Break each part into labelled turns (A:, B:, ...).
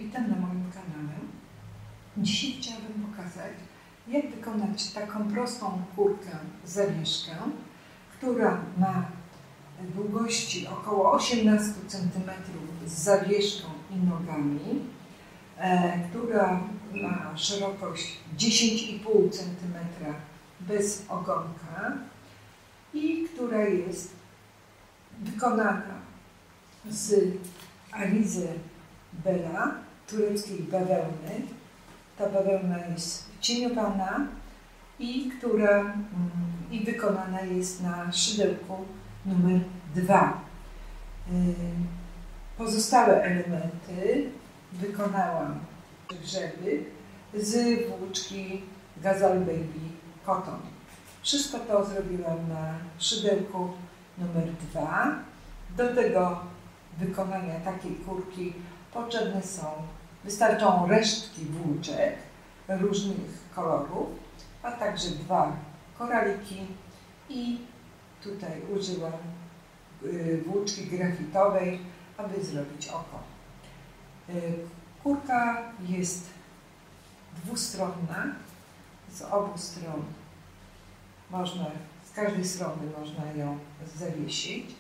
A: Witam na moim kanale. Dzisiaj chciałabym pokazać, jak wykonać taką prostą kurkę zawieszkę, która ma długości około 18 cm z zawieszką i nogami, która ma szerokość 10,5 cm bez ogonka i która jest wykonana z alizy Bella, tureckiej bawełny. Ta bawełna jest cieniowana i wykonana jest na szydełku numer 2. Pozostałe elementy wykonałam grzeby z włóczki Gazal Baby Cotton. Wszystko to zrobiłam na szydełku numer 2. Do tego wykonania takiej kurki wystarczą resztki włóczek różnych kolorów, a także 2 koraliki i tutaj użyłam włóczki grafitowej, aby zrobić oko. Kurka jest dwustronna, z obu stron z każdej strony można ją zawiesić.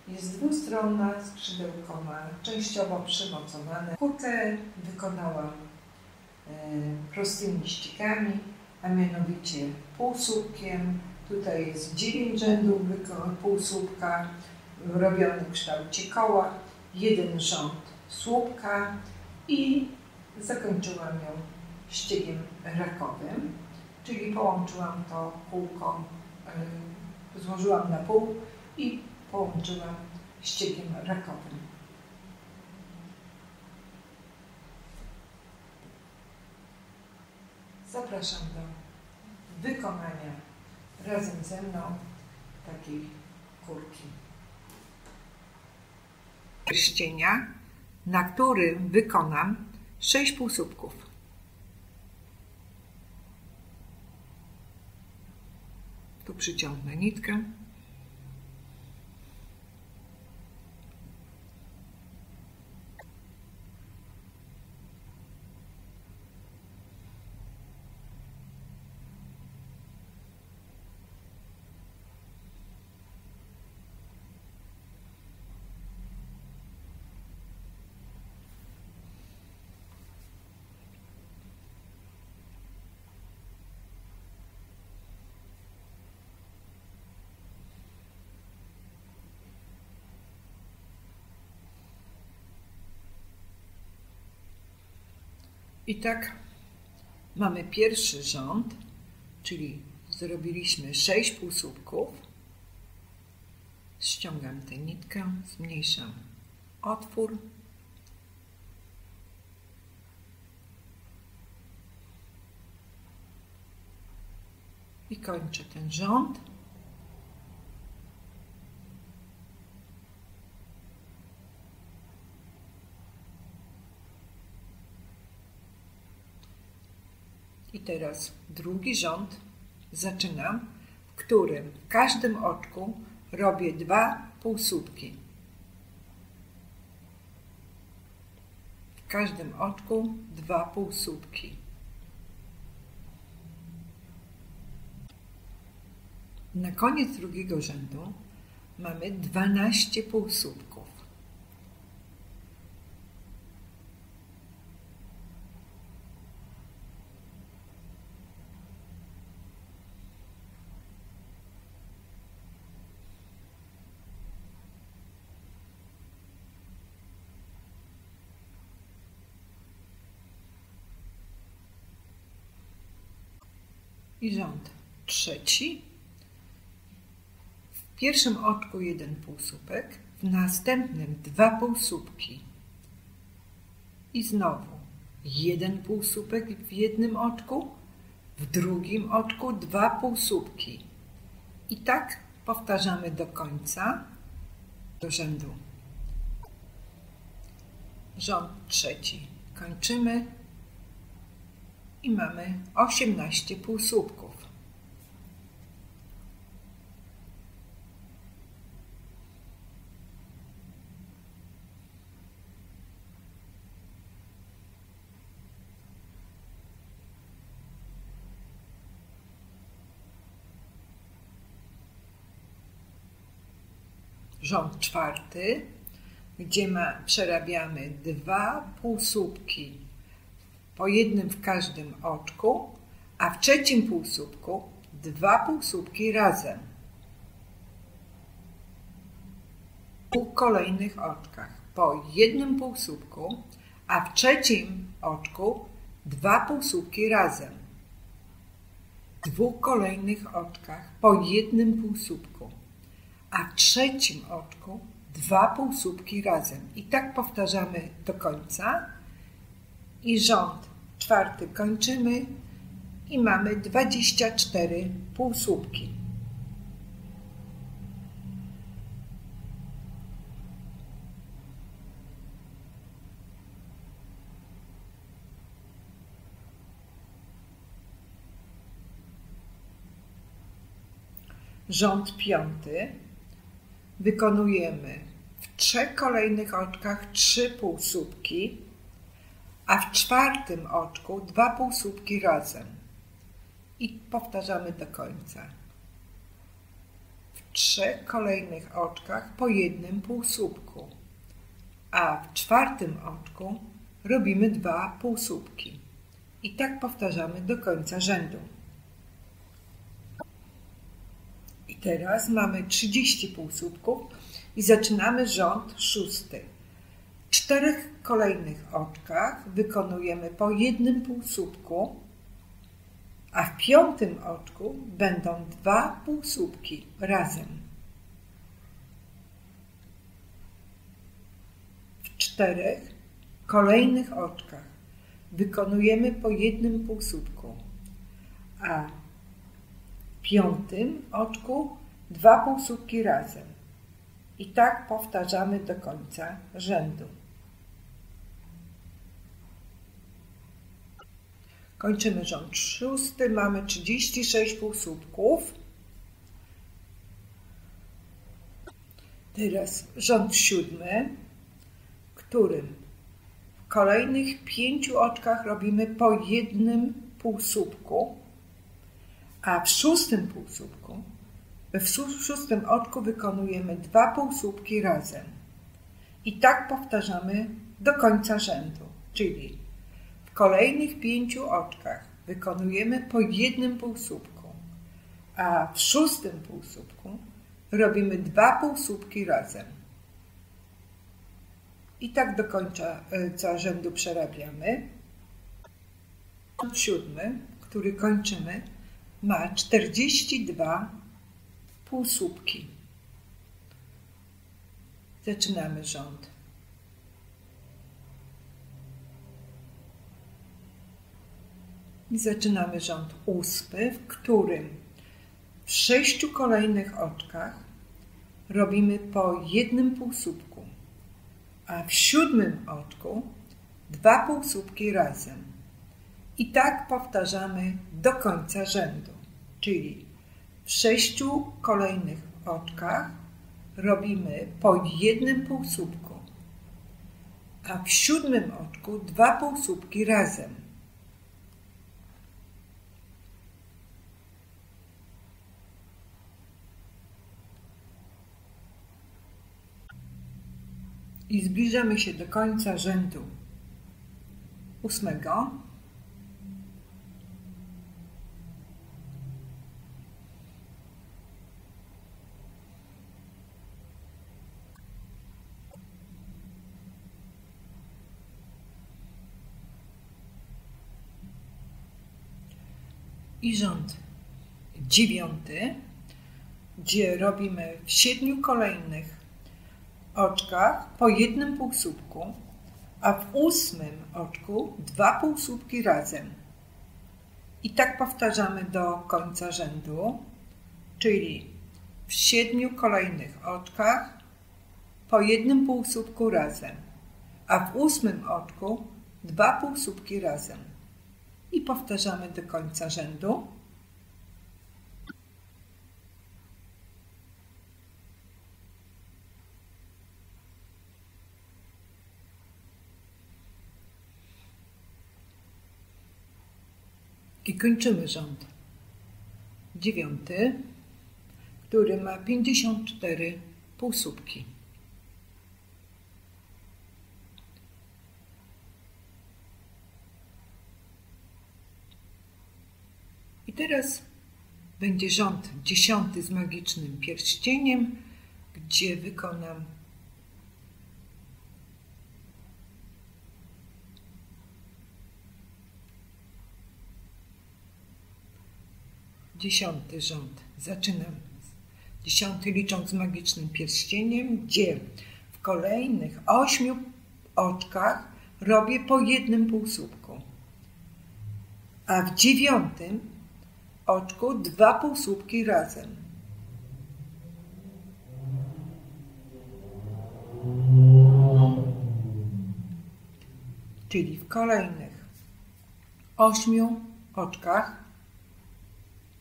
A: Jest dwustronna, skrzydełko ma częściowo przymocowane. Kurkę wykonałam prostymi ścikami, a mianowicie półsłupkiem. Tutaj jest 9 rzędów półsłupka robiony w kształcie koła, 1 rząd słupka i zakończyłam ją ściegiem rakowym, czyli połączyłam to kółko, złożyłam na pół i połączyłam ściegiem rakowym. Zapraszam do wykonania razem ze mną takiej kurki. Pierścienia, na którym wykonam 6 półsłupków. Tu przyciągnę nitkę. I tak mamy pierwszy rząd, czyli zrobiliśmy 6 półsłupków. Ściągam tę nitkę, zmniejszam otwór. I kończę ten rząd. I teraz drugi rząd zaczynam, w którym w każdym oczku robię 2 półsłupki. W każdym oczku 2 półsłupki. Na koniec drugiego rzędu mamy 12 półsłupków. I rząd trzeci. W pierwszym oczku 1 półsłupek, w następnym 2 półsłupki. I znowu 1 półsłupek w jednym oczku, w drugim oczku 2 półsłupki. I tak powtarzamy do końca do rzędu. Rząd trzeci kończymy. I mamy 18 półsłupków. rząd czwarty, gdzie przerabiamy 2 półsłupki, po jednym w każdym oczku, a w trzecim półsłupku 2 półsłupki razem. W 2 kolejnych oczkach po jednym półsłupku, a w trzecim oczku 2 półsłupki razem. W 2 kolejnych oczkach po jednym półsłupku, a w trzecim oczku 2 półsłupki razem. I tak powtarzamy do końca. I rząd czwarty kończymy i mamy 24 półsłupki. Rząd piąty wykonujemy w 3 kolejnych oczkach 3 półsłupki, a w czwartym oczku 2 półsłupki razem. I powtarzamy do końca. W 3 kolejnych oczkach po jednym półsłupku, a w czwartym oczku robimy 2 półsłupki. I tak powtarzamy do końca rzędu. I teraz mamy 30 półsłupków i zaczynamy rząd szósty. W 4 kolejnych oczkach wykonujemy po jednym półsłupku, a w 5. oczku będą 2 półsłupki razem. W 4 kolejnych oczkach wykonujemy po jednym półsłupku, a w 5. oczku 2 półsłupki razem. I tak powtarzamy do końca rzędu. Kończymy rząd szósty, mamy 36 półsłupków. Teraz rząd siódmy, w którym w kolejnych 5 oczkach robimy po jednym półsłupku, a w 6. półsłupku, w 6. oczku wykonujemy 2 półsłupki razem. I tak powtarzamy do końca rzędu, czyli w kolejnych 5 oczkach wykonujemy po jednym półsłupku, a w 6. półsłupku robimy 2 półsłupki razem. I tak do końca rzędu przerabiamy. Rząd siódmy, który kończymy, ma 42 półsłupki. Zaczynamy rząd. I zaczynamy rząd ósmy, w którym w 6 kolejnych oczkach robimy po jednym półsłupku, a w 7. oczku 2 półsłupki razem. I tak powtarzamy do końca rzędu, czyli w 6 kolejnych oczkach robimy po jednym półsłupku, a w 7. oczku 2 półsłupki razem. I zbliżamy się do końca rzędu ósmego. I rząd dziewiąty, gdzie robimy w 7 kolejnych oczkach po jednym półsłupku, a w 8. oczku 2 półsłupki razem. I tak powtarzamy do końca rzędu, czyli w 7 kolejnych oczkach po jednym półsłupku razem, a w 8. oczku 2 półsłupki razem. I powtarzamy do końca rzędu. I kończymy rząd dziewiąty, który ma 54 półsłupki. I teraz będzie rząd 10 z magicznym pierścieniem, gdzie wykonam 10 rząd. Zaczynam 10 licząc z magicznym pierścieniem, gdzie w kolejnych 8 oczkach robię po jednym półsłupku, a w 9 oczku 2 półsłupki razem. Czyli w kolejnych 8 oczkach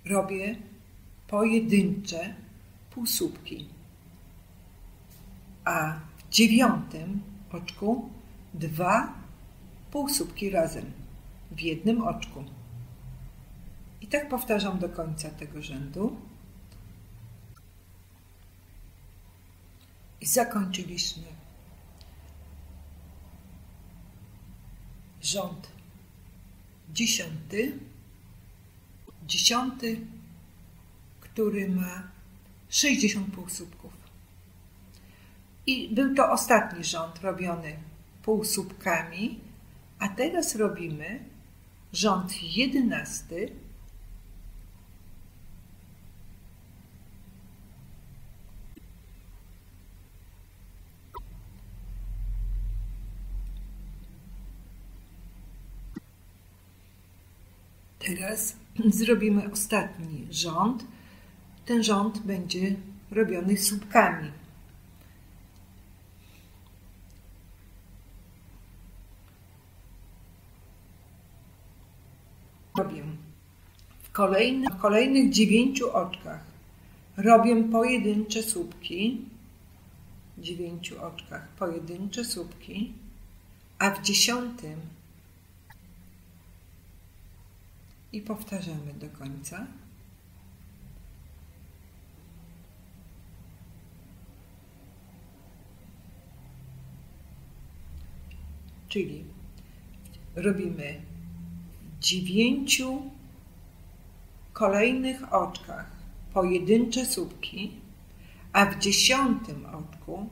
A: robię pojedyncze półsłupki, a w 9 oczku 2 półsłupki razem w jednym oczku. I tak powtarzam do końca tego rzędu. I zakończyliśmy rząd 10, który ma 60 półsłupków. I był to ostatni rząd robiony półsłupkami, a teraz robimy rząd 11, teraz zrobimy ostatni rząd. Ten rząd będzie robiony słupkami. Robię w kolejnych 9 oczkach. Robię pojedyncze słupki. W 9 oczkach pojedyncze słupki, a w 10 i powtarzamy do końca. Czyli robimy w 9 kolejnych oczkach pojedyncze słupki, a w 10 oczku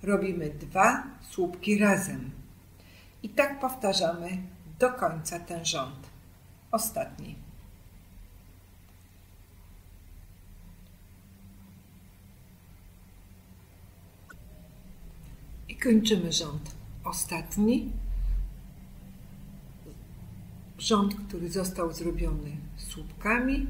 A: robimy 2 słupki razem. I tak powtarzamy do końca ten rząd. Ostatni. I kończymy rząd ostatni. Rząd, który został zrobiony słupkami.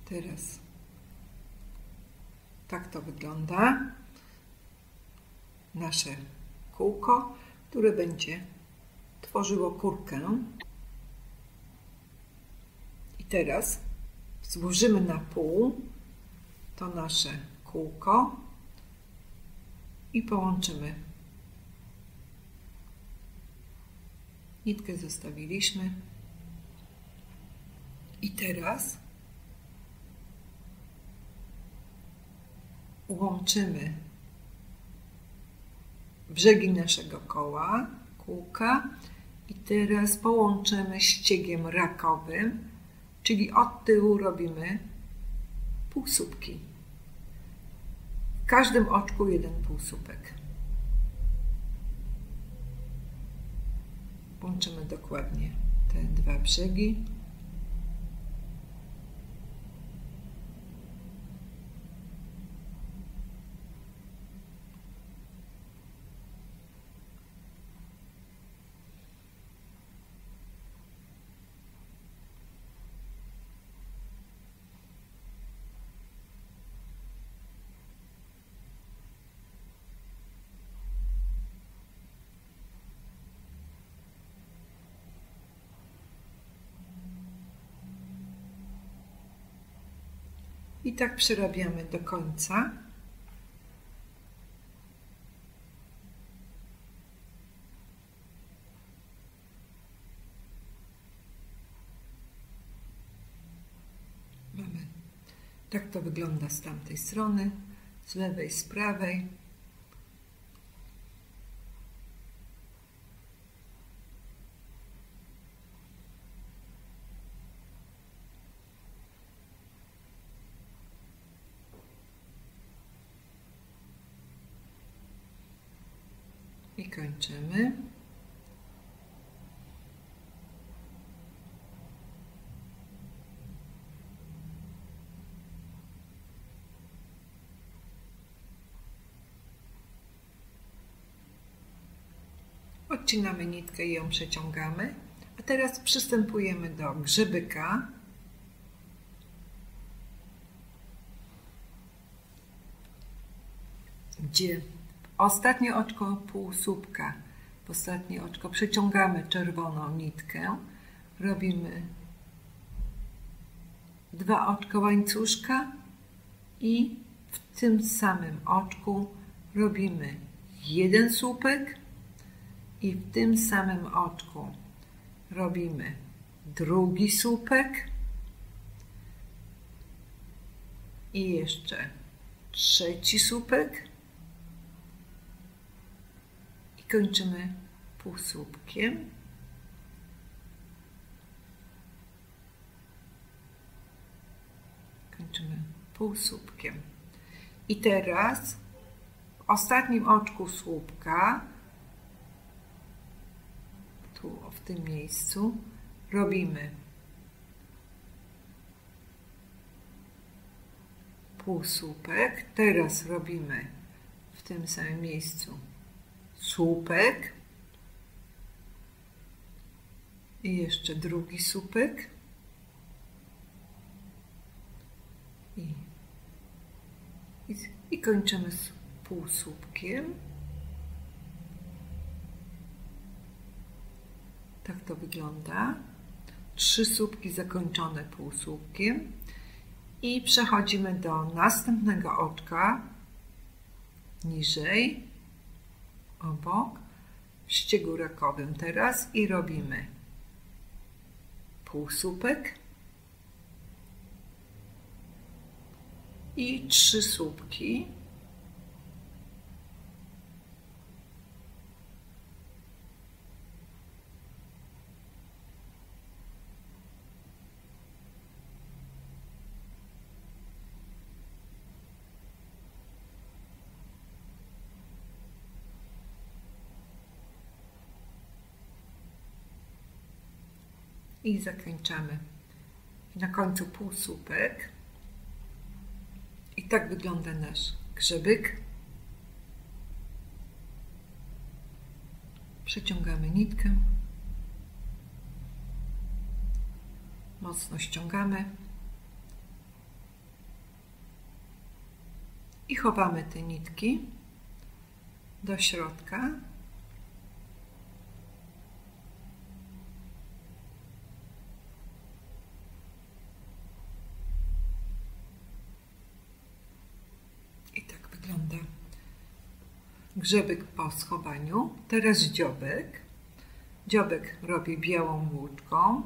A: Teraz tak to wygląda. Nasze kółko, które będzie tworzyło kurkę. I teraz złożymy na pół to nasze kółko i połączymy. Nitkę zostawiliśmy. I teraz łączymy brzegi naszego koła, kółka i teraz połączymy ściegiem rakowym, czyli od tyłu robimy półsłupki. W każdym oczku jeden półsłupek. Łączymy dokładnie te 2 brzegi. I tak przerabiamy do końca. Mamy. Tak to wygląda z tamtej strony, z lewej, z prawej. I kończymy. Odcinamy nitkę i ją przeciągamy. A teraz przystępujemy do grzebyka. Gdzie ostatnie oczko półsłupka, w ostatnie oczko przeciągamy czerwoną nitkę, robimy 2 oczka łańcuszka i w tym samym oczku robimy 1 słupek i w tym samym oczku robimy 2 słupek i jeszcze 3 słupek. Kończymy półsłupkiem. Kończymy półsłupkiem. I teraz w ostatnim oczku słupka, tu w tym miejscu, robimy półsłupek. Teraz robimy w tym samym miejscu słupek i jeszcze 2 słupek i kończymy z półsłupkiem. Tak to wygląda. 3 słupki zakończone półsłupkiem i przechodzimy do następnego oczka niżej, obok, w ściegu rakowym teraz i robimy półsłupek i 3 słupki. I zakończamy na końcu półsłupek. I tak wygląda nasz grzebyk. Przeciągamy nitkę. Mocno ściągamy. I chowamy te nitki do środka. Grzebyk po schowaniu. Teraz dziobek. Dziobek robię białą łuczką,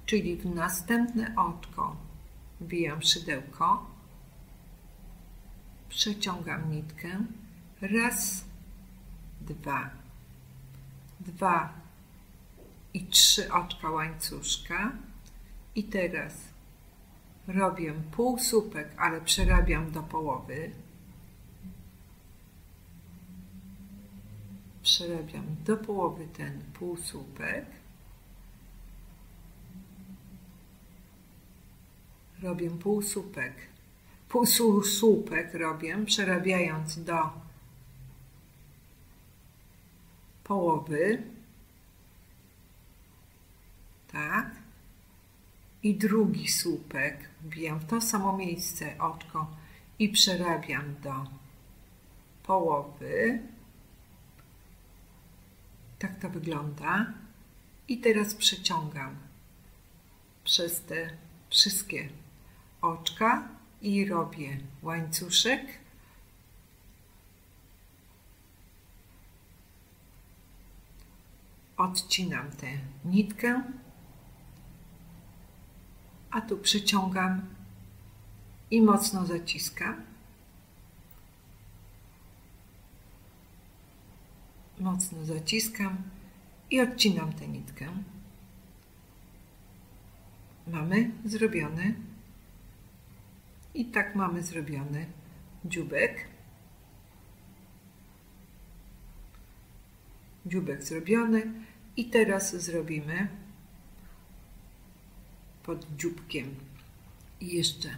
A: czyli w następne oczko wbijam szydełko, przeciągam nitkę, raz, 2, 2 i 3 oczka łańcuszka i teraz robię półsłupek, ale przerabiam do połowy. Przerabiam do połowy ten półsłupek. Robię półsłupek. Półsłupek robię, przerabiając do połowy. Tak. I drugi słupek wbijam w to samo miejsce oczko i przerabiam do połowy. Tak to wygląda. I teraz przeciągam przez te wszystkie oczka i robię łańcuszek. Odcinam tę nitkę, a tu przeciągam i mocno zaciskam. Mocno zaciskam i odcinam tę nitkę. Mamy zrobiony. I tak mamy zrobiony dzióbek. Dzióbek zrobiony. I teraz zrobimy pod dzióbkiem i jeszcze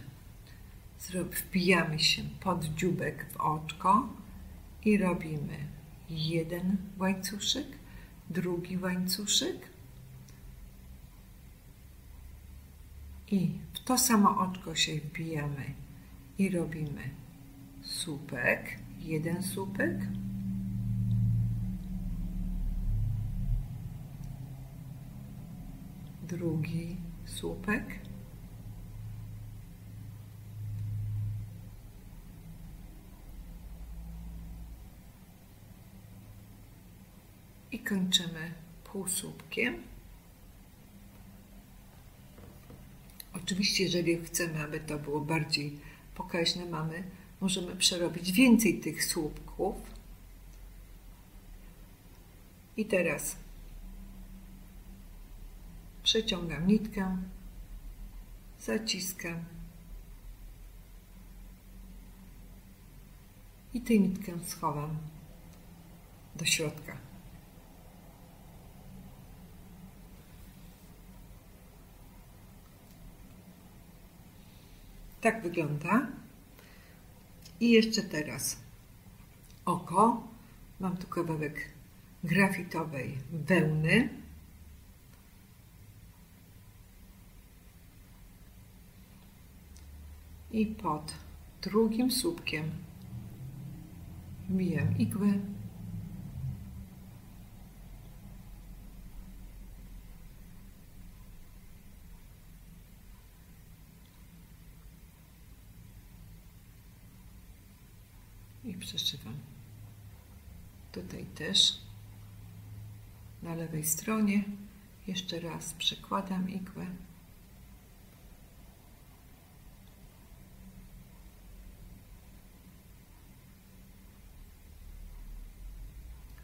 A: wbijamy się pod dzióbek w oczko i robimy jeden łańcuszek, drugi łańcuszek i w to samo oczko się wbijamy i robimy słupek, jeden słupek, drugi słupek i kończymy półsłupkiem. Oczywiście, jeżeli chcemy, aby to było bardziej pokaźne, możemy przerobić więcej tych słupków. I teraz przeciągam nitkę, zaciskam i tę nitkę schowam do środka. Tak wygląda. I jeszcze teraz oko. Mam tu kawałek grafitowej wełny. I pod drugim słupkiem wbijam igłę. I przeszywam. Tutaj też na lewej stronie jeszcze raz przekładam igłę.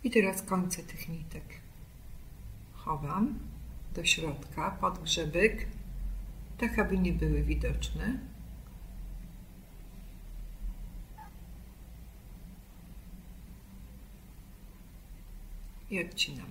A: I teraz końce tych nitek chowam do środka pod grzebek, tak aby nie były widoczne. I odcinam.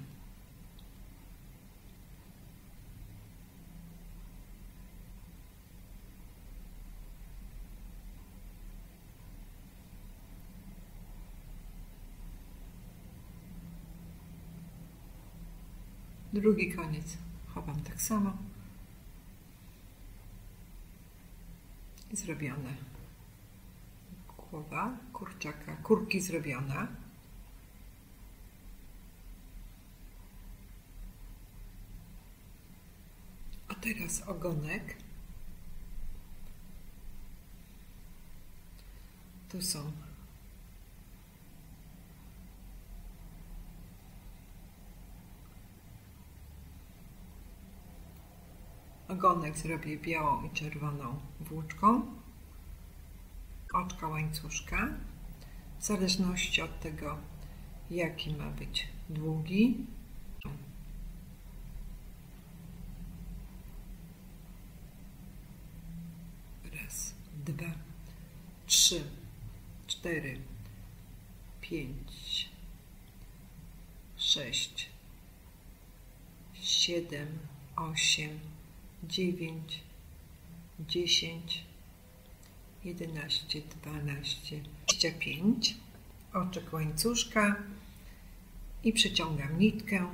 A: Drugi koniec chowam tak samo. I zrobione. Głowa kurczaka, kurki zrobiona. A teraz ogonek. Tu są ogonek, zrobię białą i czerwoną włóczką, oczka łańcuszka, w zależności od tego, jaki ma być długi. Raz, dwa, trzy, 4, 5, 6, 7, 8, 9, 10, 11, 12, 25, oczek łańcuszka i przeciągam nitkę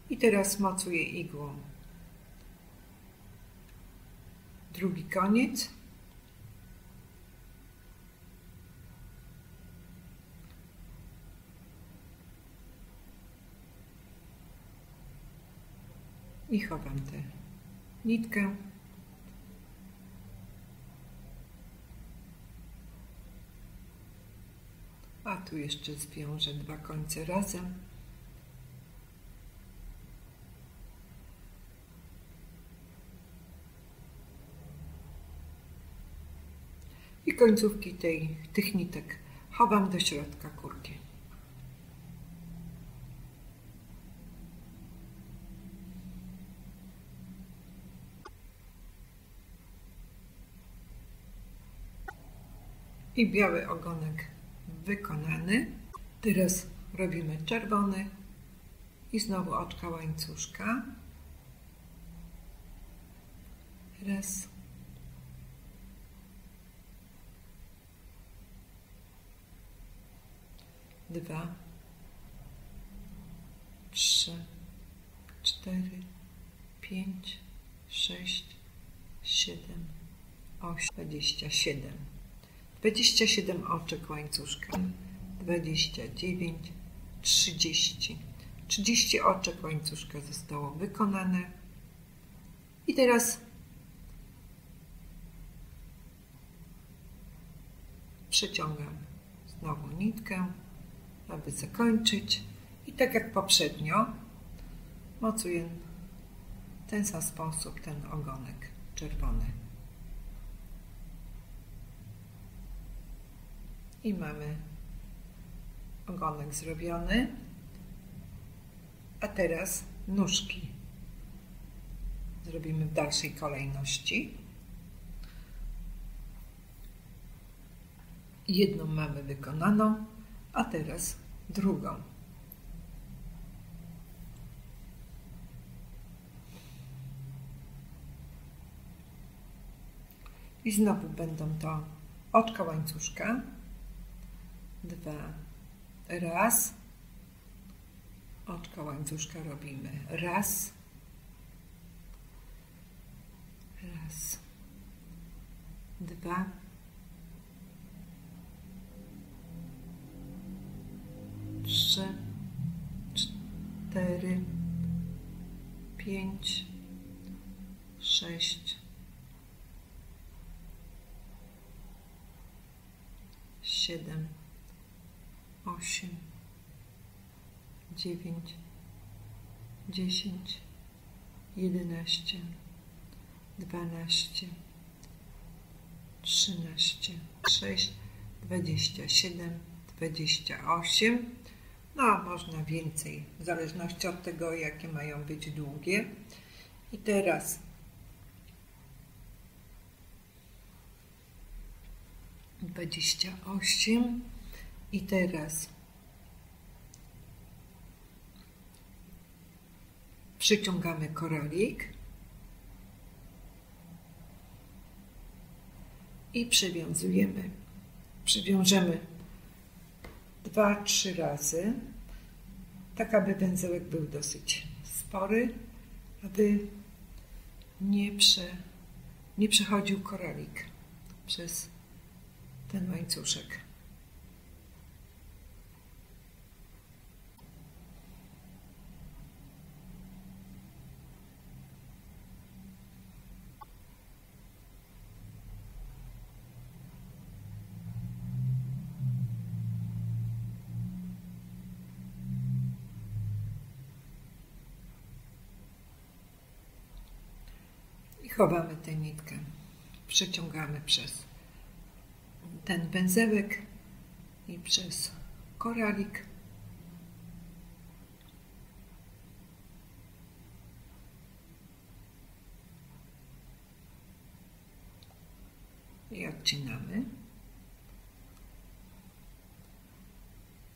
A: i teraz mocuję igłą drugi koniec. I chowam tę nitkę. tu jeszcze zwiążę 2 końce razem. I końcówki tych nitek chowam do środka kurki. I biały ogonek wykonany. Teraz robimy czerwony i znowu oczka łańcuszka. Raz. Dwa. 3, 4, 5, 6, 7, 8, 27. 27 oczek łańcuszka, 29, 30. 30 oczek łańcuszka zostało wykonane. I teraz przeciągam znowu nitkę, aby zakończyć. I tak jak poprzednio, mocuję w ten sam sposób ten ogonek czerwony. I mamy ogonek zrobiony. A teraz nóżki zrobimy w dalszej kolejności. Jedną mamy wykonaną, a teraz drugą. I znowu będą to oczka łańcuszka. 2, raz, oczka łańcuszka robimy raz, raz, 2, 3, 4, 5, 6, 7, 8, 9, 10, 11, 12, 13, 6, 27, 28. No, można więcej, w zależności od tego, jakie mają być długie. I teraz dwadzieścia 28. I teraz przyciągamy koralik i przywiążemy 2-3 razy, tak aby węzełek był dosyć spory, aby nie przechodził koralik przez ten łańcuszek. Chowamy tę nitkę, przeciągamy przez ten węzełek i przez koralik. I odcinamy.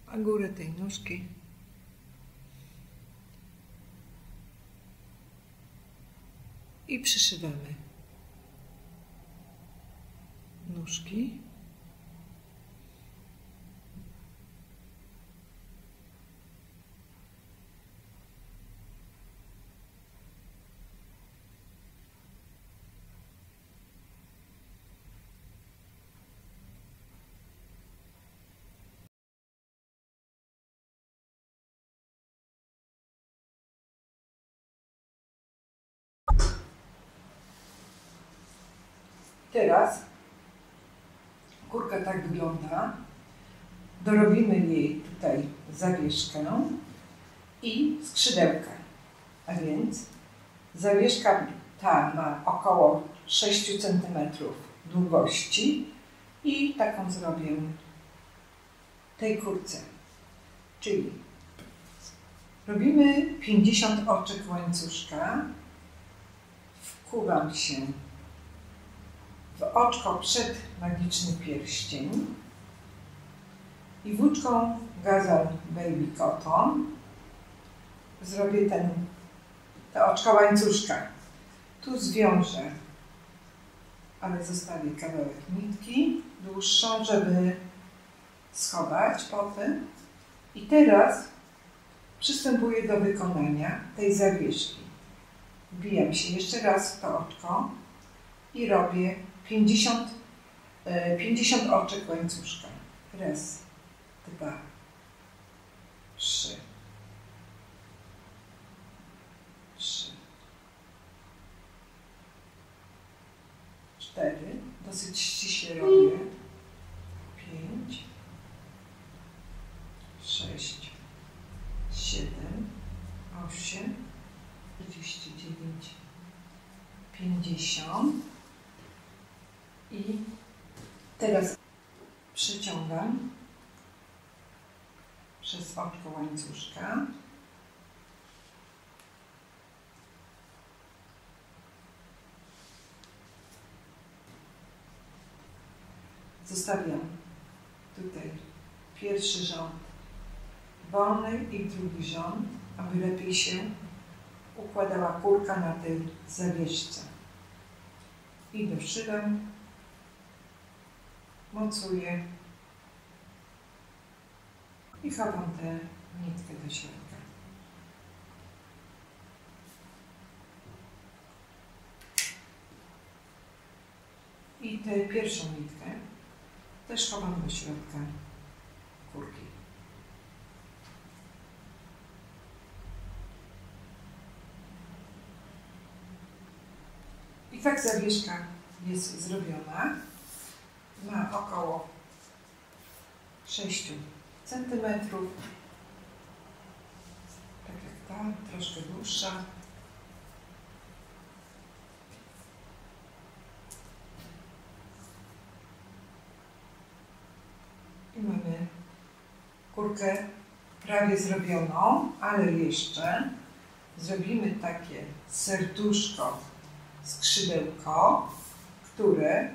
A: A górę tej nóżki i przyszywamy nóżki. Teraz kurka tak wygląda. dorobimy jej tutaj zawieszkę i skrzydełka. A więc zawieszka ta ma około 6 cm długości i taką zrobię tej kurce. Czyli robimy 50 oczek łańcuszka, wkuwam się w oczko przed magiczny pierścień i włóczką Gazal Baby Cotton zrobię te oczka łańcuszka. Tu zwiążę, ale zostawię kawałek nitki dłuższą, żeby schować potem. I teraz przystępuję do wykonania tej zawieszki. Wbijam się jeszcze raz w to oczko i robię 50 oczek łańcuszka. Raz, 2, 3, 4. Dosyć ściśle robię. 5, 6, 7, 8, 49, 50 i teraz przeciągam przez oczko łańcuszka. Zostawiam tutaj pierwszy rząd wolny i drugi rząd, aby lepiej się układała kurka na tej zawieszce. I doszywam, mocuję i chowam tę nitkę do środka. I tę pierwszą nitkę też chowam do środka kurki. I tak zawieszka jest zrobiona. Ma około 6 cm. Tak jak ta, troszkę dłuższa. I mamy kurkę prawie zrobioną, ale jeszcze zrobimy takie serduszko, skrzydełko, które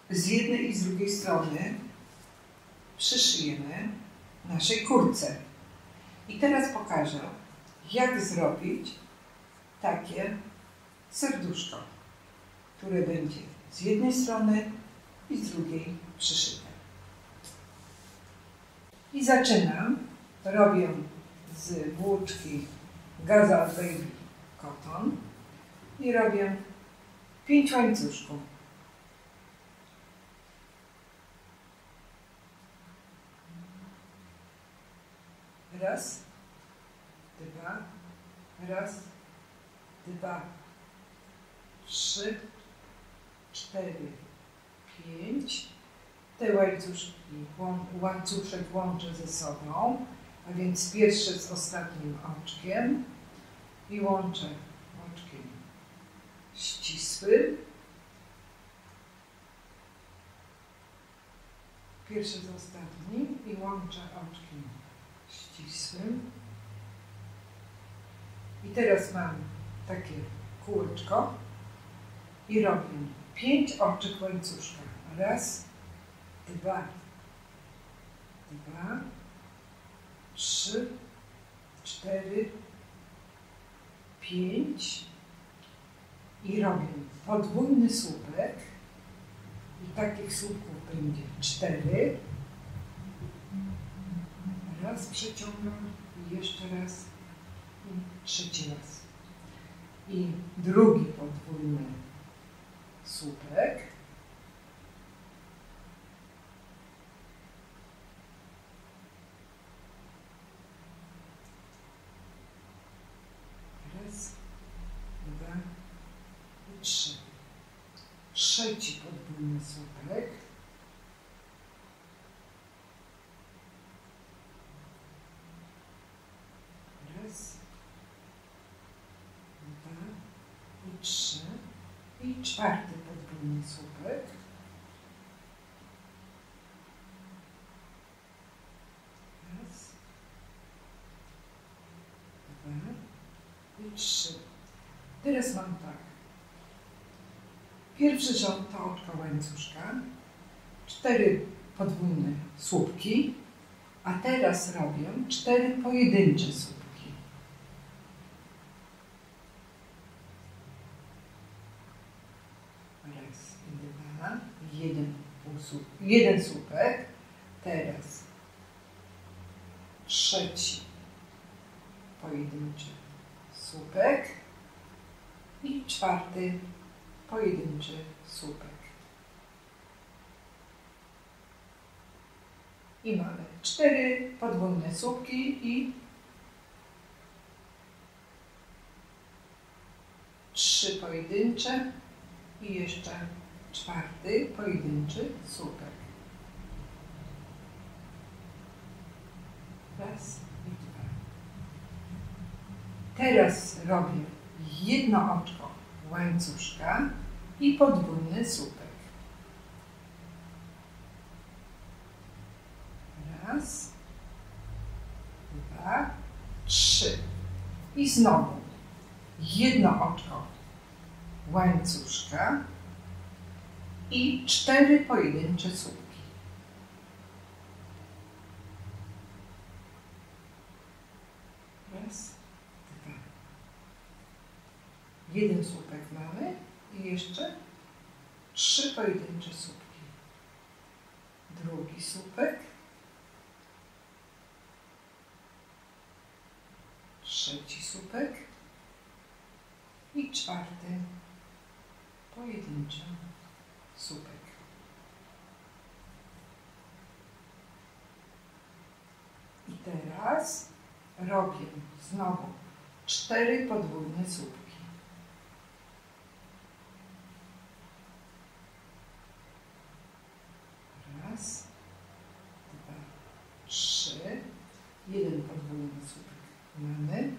A: z jednej i z drugiej strony przyszyjemy naszej kurce. I teraz pokażę, jak zrobić takie serduszko, które będzie z jednej strony i z drugiej przyszyte. I zaczynam. Robię z włóczki Gazal Baby Cotton i robię 5 łańcuszków. Raz, 2, raz, 2, 3, 4, 5. Te łańcuszek łączę ze sobą, a więc pierwszy z ostatnim oczkiem i łączę oczkiem ścisłym. Pierwszy z ostatnim i łączę oczkiem ścisłym. I teraz mam takie kółeczko i robię 5 oczek łańcuszka. Raz, 2, 2, 3, 4, 5 i robię podwójny słupek i takich słupków będzie 4. Raz przeciągam i jeszcze raz i trzeci raz. I drugi podwójny słupek. Raz, 2 i 3. Trzeci podwójny słupek. 3 i czwarty podwójny słupek. Raz, 2 i 3. Teraz mam tak. Pierwszy rząd to oczko łańcuszka, 4 podwójne słupki, a teraz robię 4 pojedyncze słupki. Raz, 2, jeden słupek, teraz trzeci pojedynczy słupek i czwarty pojedynczy słupek. I mamy 4 podwójne słupki i 3 pojedyncze i jeszcze czwarty pojedynczy słupek. Raz i 2. Teraz robię jedno oczko łańcuszka i podwójny słupek. Raz, 2, 3. I znowu jedno oczko łańcuszka i 4 pojedyncze słupki. Raz, 2. Jeden słupek mamy i jeszcze 3 pojedyncze słupki. Drugi słupek. Trzeci słupek i czwarty pojedynczy słupek. I teraz robię znowu 4 podwójne słupki. Raz, 2, 3, jeden podwójny słupek mamy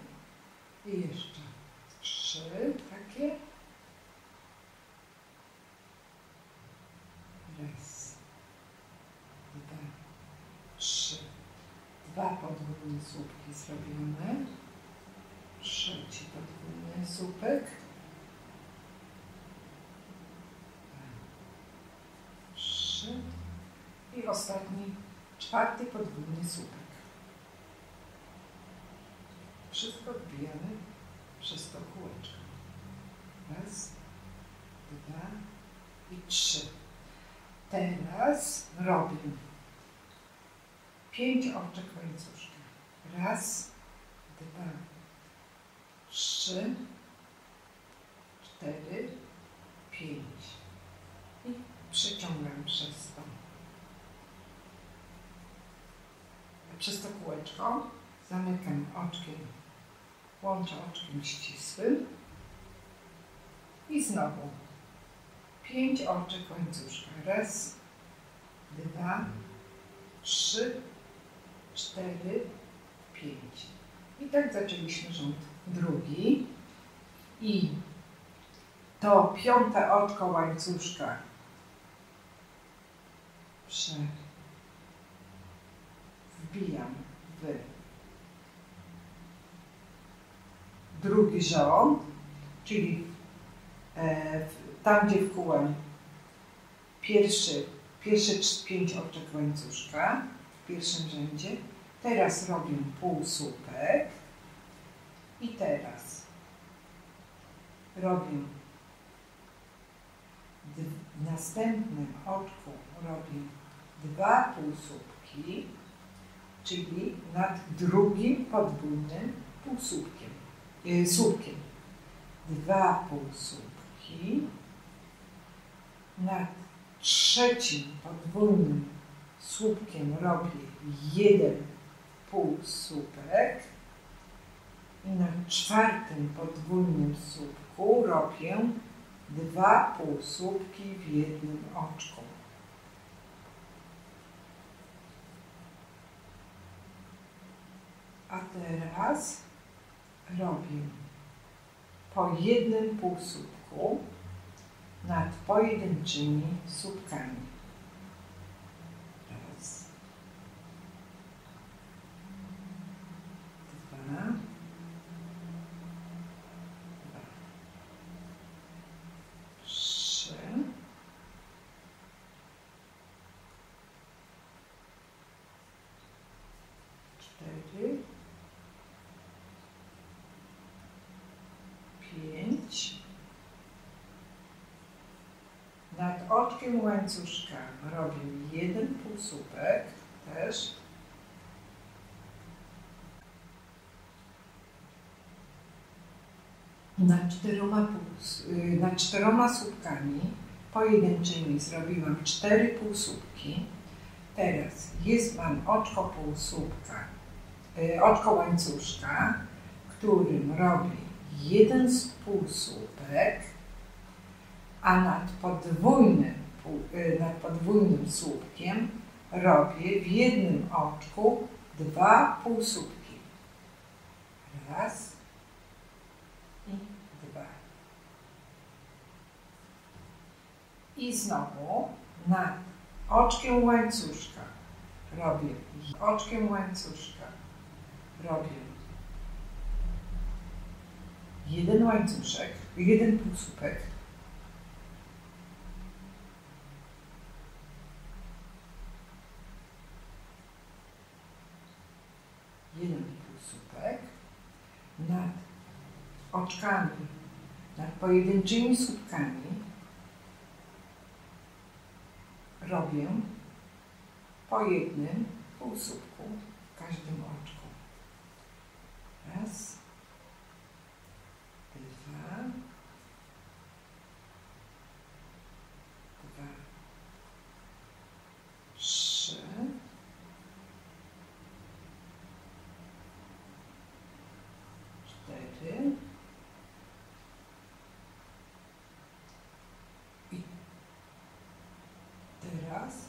A: i jeszcze 3 takie. Raz, 2, 3. 2 podwójne słupki zrobione. Trzeci podwójny słupek. 3 i ostatni, czwarty podwójny słupek. Wszystko wbijamy przez to kółeczko. Raz, 2 i 3. Teraz robię 5 oczek łańcuszka. Raz, 2, 3, 4, 5. I przeciągam przez to. Przez to kółeczko zamykam oczkiem, łączę oczkiem ścisłym i znowu 5 oczek łańcuszka. Raz, 2, 3, 4, 5. I tak zaczęliśmy rząd drugi. I to 5. oczko łańcuszka wbijam w drugi rząd, czyli tam, gdzie wkułem pierwsze 5 oczek łańcuszka w pierwszym rzędzie. Teraz robię półsłupek i teraz robię w następnym oczku robię 2 półsłupki, czyli nad drugim podwójnym półsłupkiem, słupkiem. 2 półsłupki, nad trzecim podwójnym słupkiem robię 1 półsłupek i na czwartym podwójnym słupku robię 2 półsłupki w jednym oczku. A teraz robię po jednym półsłupku nad pojedynczymi słupkami. Raz, dwa, trzy, cztery, 5. Nad oczkiem łańcuszka robię jeden półsłupek też. Nad czteroma słupkami pojedynczymi zrobiłam 4 półsłupki. Teraz mam oczko półsłupka, oczko łańcuszka, którym robię jeden półsłupek, a nad podwójnym słupkiem robię w jednym oczku 2 półsłupki. Raz i 2. I znowu nad oczkiem łańcuszka robię jeden łańcuszek, jeden półsłupek. Jeden półsłupek. Nad oczkami, nad pojedynczymi słupkami robię po jednym półsłupku w każdym oczku. Raz, 2, 3, 4 i teraz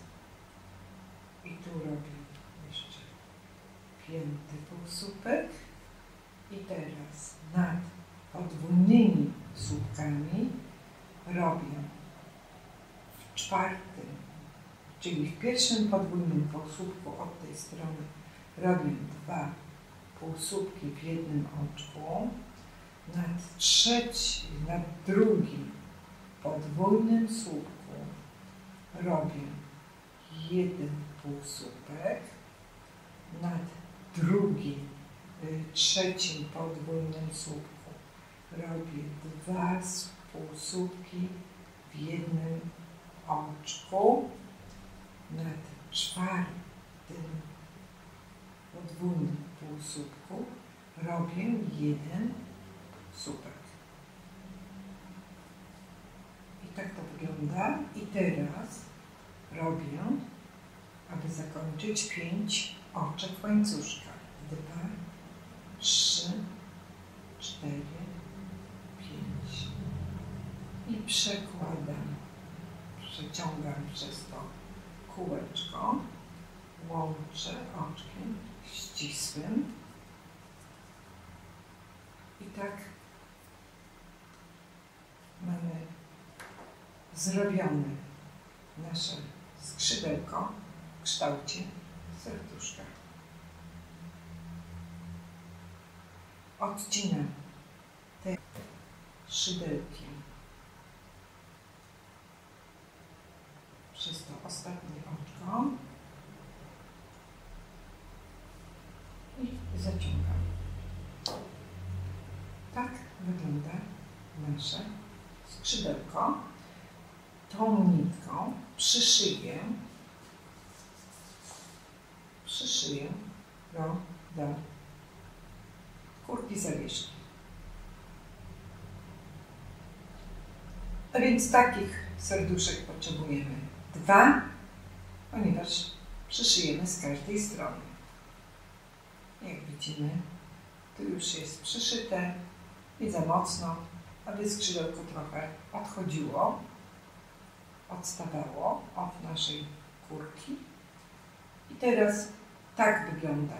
A: tu robię jeszcze 5. półsłupek i teraz nad podwójnymi słupkami robię w 4., czyli w pierwszym podwójnym półsłupku od tej strony robię 2 półsłupki w jednym oczku, nad drugim podwójnym słupku robię 1 półsłupek, nad trzecim podwójnym słupku robię 2 półsłupki w jednym oczku, nad 4. podwójnym półsłupku robię 1 słupek. I tak to wygląda. I teraz robię, aby zakończyć, 5 oczek łańcuszka. 2, 3, 4, 5. I przeciągam przez to kółeczko, łączę oczkiem ścisłym i tak mamy zrobione nasze skrzydełko w kształcie serduszka. Odcinam te szydełki przez to ostatnie oczko i zaciągam. Tak wygląda nasze skrzydełko. Tą nitką przyszyję go do kurki zawieszki. A więc takich serduszek potrzebujemy 2, ponieważ przyszyjemy z każdej strony. Jak widzimy, tu już jest przyszyte, nie za mocno, aby skrzydełko trochę odchodziło, odstawało od naszej kurki. I teraz tak wygląda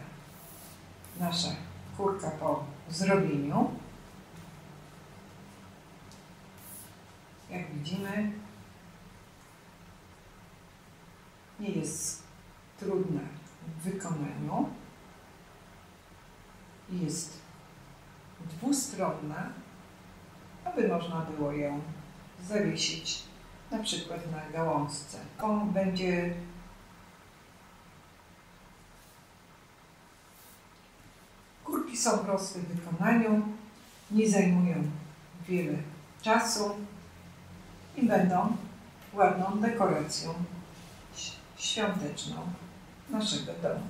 A: nasza kurka po zrobieniu. widzimy, nie jest trudna w wykonaniu. Jest dwustronna, aby można było ją zawiesić na przykład na gałązce. On będzie kurki są proste w wykonaniu, nie zajmują wiele czasu i będą ładną dekoracją świąteczną naszego domu.